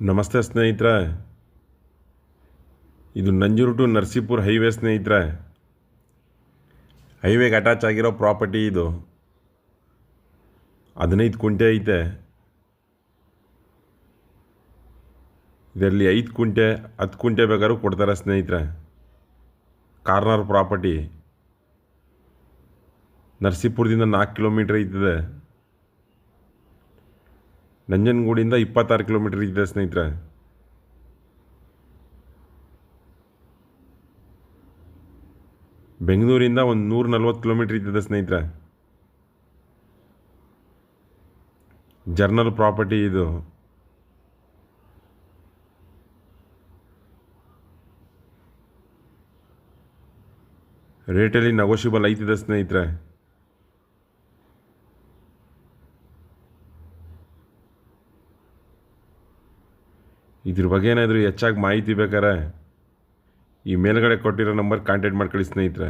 ನಮಸ್ತೆ ಸ್ನೇಹಿತರೆ, ಇದು ನಂಜೂರು ಟು ನರಸೀಪುರ ಹೈವೇ ಸ್ನೇಹಿತರೆ. ಹೈವೇಗೆ ಅಟ್ಯಾಚ್ ಆಗಿರೋ ಪ್ರಾಪರ್ಟಿ ಇದು. 15 ಕುಂಟೆ ಐತೆ. ಇದರಲ್ಲಿ 5 ಕುಂಟೆ 10 ಕುಂಟೆ ಬೇಕಾದ್ರೂ ಕೊಡ್ತಾರೆ ಸ್ನೇಹಿತರೆ. Corner property. ನರಸೀಪುರದಿಂದ 4 ಕಿಲೋಮೀಟ್ರ್ ಐತದೆ. ನಂಜನಗೂಡಿಂದ 26 ಕಿಲೋಮೀಟ್ರ್ ಇದೆ ಸ್ನೇಹಿತರೆ. ಬೆಂಗಳೂರಿಂದ ಒಂದು 140 ಕಿಲೋಮೀಟ್ರ್ ಇರ್ತದೆ ಸ್ನೇಹಿತರೆ. ಜರ್ನಲ್ ಪ್ರಾಪರ್ಟಿ ಇದು. ರೇಟಲ್ಲಿ ನೆಗೋಷಿಯಬಲ್ ಐತಿದೆ ಸ್ನೇಹಿತರೆ. ಇದ್ರ ಬಗ್ಗೆ ಏನಾದರೂ ಹೆಚ್ಚಾಗಿ ಮಾಹಿತಿ ಬೇಕಾರೆ ಈ ಮೇಲ್ಗಡೆ ಕೊಟ್ಟಿರೋ ನಂಬರ್ ಕಾಂಟ್ಯಾಕ್ಟ್ ಮಾಡ್ಕೊಳ್ಳಿ ಸ್ನೇಹಿತರೆ.